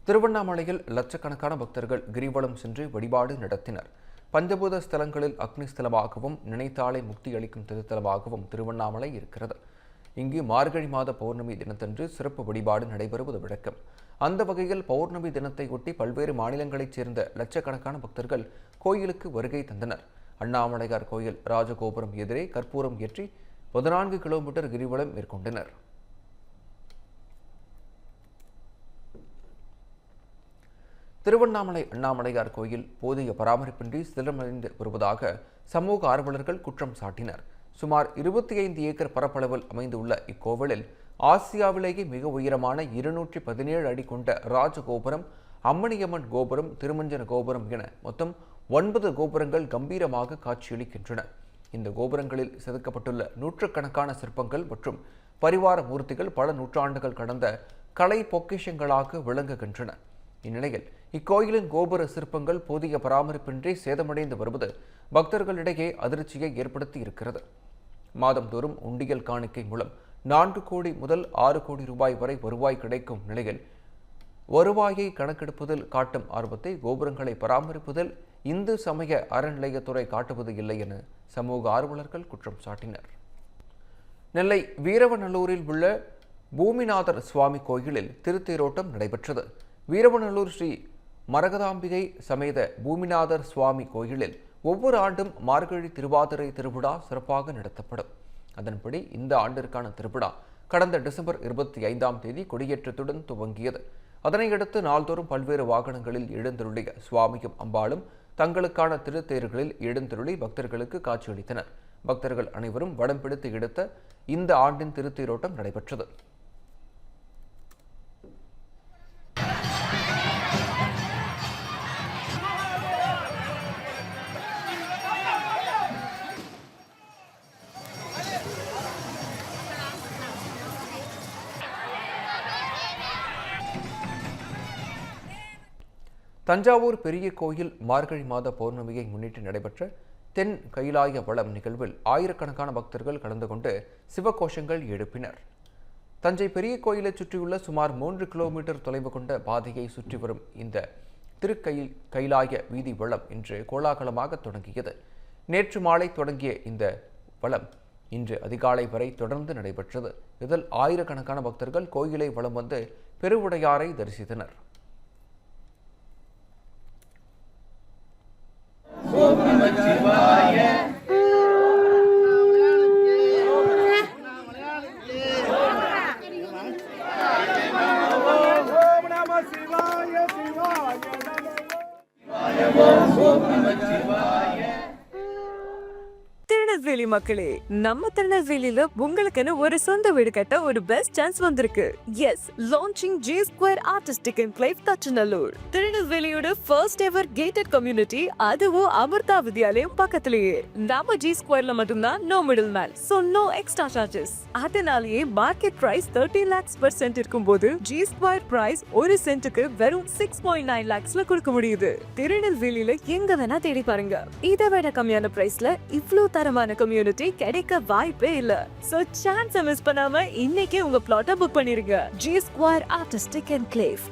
திருவண்ணாமலையில் லட்சக்கணக்கான பக்தர்கள் கிரிவலம் சென்று வழிபாடு நடத்தினர். பஞ்சபூத ஸ்தலங்களில் அக்னி ஸ்தலமாகவும் நினைத்தாலே முக்தி அளிக்கும் திருத்தலமாகவும் திருவண்ணாமலை இருக்கிறது. இங்கு மார்கழி மாத பௌர்ணமி தினத்தன்று சிறப்பு வழிபாடு நடைபெறுவது வழக்கம். அந்த வகையில் பௌர்ணமி தினத்தை ஒட்டி பல்வேறு மாநிலங்களைச் சேர்ந்த லட்சக்கணக்கான பக்தர்கள் கோயிலுக்கு வருகை தந்தனர். அண்ணாமலையார் கோயில் ராஜகோபுரம் எதிரே கற்பூரம் ஏற்றி 14 கிலோமீட்டர் கிரிவலம் மேற்கொண்டனர். திருவண்ணாமலை அண்ணாமலையார் கோயில் போதிய பராமரிப்பின்றி சிதிலமடைந்து வருவதாக சமூக ஆர்வலர்கள் குற்றம் சாட்டினர். சுமார் 25 ஏக்கர் பரப்பளவில் அமைந்துள்ள இக்கோவிலில் ஆசியாவிலேயே மிக உயரமான 217 அடி கொண்ட ராஜகோபுரம், அம்மணியம்மன் கோபுரம், திருமஞ்சன கோபுரம் என மொத்தம் 9 கோபுரங்கள் கம்பீரமாக காட்சியளிக்கின்றன. இந்த கோபுரங்களில் செதுக்கப்பட்டுள்ள நூற்றுக்கணக்கான சிற்பங்கள் மற்றும் பரிவார மூர்த்திகள் பல நூற்றாண்டுகள் கடந்த கலை பொக்கிஷங்களாக விளங்குகின்றன. இந்நிலையில் இக்கோயிலின் கோபுர சிற்பங்கள் போதிய பராமரிப்பின்றி சேதமடைந்து வருவது பக்தர்களிடையே அதிர்ச்சியை ஏற்படுத்தி இருக்கிறது. மாதந்தோறும் உண்டியல் காணிக்கை மூலம் 4 கோடி முதல் 6 கோடி ரூபாய் வரை வருவாய் கிடைக்கும் நிலையில் வருவாயை கணக்கெடுப்பதில் காட்டும் ஆர்வத்தை கோபுரங்களை பராமரிப்பதில் இந்து சமய அறநிலையத்துறை காட்டுவது இல்லை என சமூக ஆர்வலர்கள் குற்றம் சாட்டினர். நெல்லை வீரவநல்லூரில் உள்ள பூமிநாதர் சுவாமி கோயிலில் திருத்தேரோட்டம் நடைபெற்றது. வீரவநல்லூர் ஸ்ரீ மரகதாம்பிகை சமேத பூமிநாதர் சுவாமி கோயிலில் ஒவ்வொரு ஆண்டும் மார்கழி திருவாதிரை திருவிழா சிறப்பாக நடத்தப்படும். அதன்படி இந்த ஆண்டிற்கான திருவிழா கடந்த டிசம்பர் 25ஆம் தேதி கொடியேற்றத்துடன் துவங்கியது. அதனையடுத்து நாள்தோறும் பல்வேறு வாகனங்களில் எழுந்தருளிய சுவாமியும் அம்பாளும் தங்களுக்கான திருத்தேர்களில் எழுந்தருளி பக்தர்களுக்கு காட்சியளித்தனர். பக்தர்கள் அனைவரும் வடம் பிடித்து எடுத்த இந்த ஆண்டின் திருத்தேரோட்டம் நடைபெற்றது. தஞ்சாவூர் பெரிய கோயில் மார்கழி மாத பௌர்ணமியை முன்னிட்டு நடைபெற்ற தென் கைலாய வளம் நிகழ்வில் ஆயிரக்கணக்கான பக்தர்கள் கலந்து கொண்டு சிவகோஷங்கள் எழுப்பினர். தஞ்சை பெரிய கோயிலை சுற்றியுள்ள சுமார் 3 கிலோமீட்டர் தொலைவு கொண்ட பாதையை சுற்றி வரும் இந்த கைலாய வீதி வளம் இன்று கோலாகலமாக தொடங்கியது. நேற்று மாலை தொடங்கிய இந்த வளம் இன்று அதிகாலை வரை தொடர்ந்து நடைபெற்றது. இதில் ஆயிரக்கணக்கான பக்தர்கள் கோயிலை வலம் வந்து பெருவுடையாரை தரிசித்தனர். திருநெல்வேலி மக்களே, நம்ம திருநெல்வேலியில உங்களுக்குன்னு ஒரு சொந்த வீடு கட்ட ஒரு பெஸ்ட் சான்ஸ் வந்திருக்கு. Yes, launching G Square Artistic Enclave Thachanallur. திருநெல்வேலியோட ஃபர்ஸ்ட் எவர் கேட்டட் கம்யூனிட்டி, அதுவும் அமிர்தா வித்யாலயம் பக்கத்திலேயே. நம்ம G Squareல மட்டும்தான் no middleman, so no extra charges. அதனாலேயே market price 13 lakhs per cent இருக்கும்போது G Square பிரைஸ் ஒரு சென்ட்டுக்கு வெறும் 6.9 lakhsல கொடுக்க முடியுது. திருநெல்வேலியில எங்க வேணா தேடி பாருங்க, இதை விட கம்மியான பிரைஸ்ல இவ்ளோ தரமான கம்யூனிட்டி கிடைக்க வாய்ப்பே இல்ல. சோ சான்ஸ் மிஸ் பண்ணாம இன்னைக்கே உங்க பிளாட்டை புக் பண்ணிருங்க. G Square Artistic Enclave.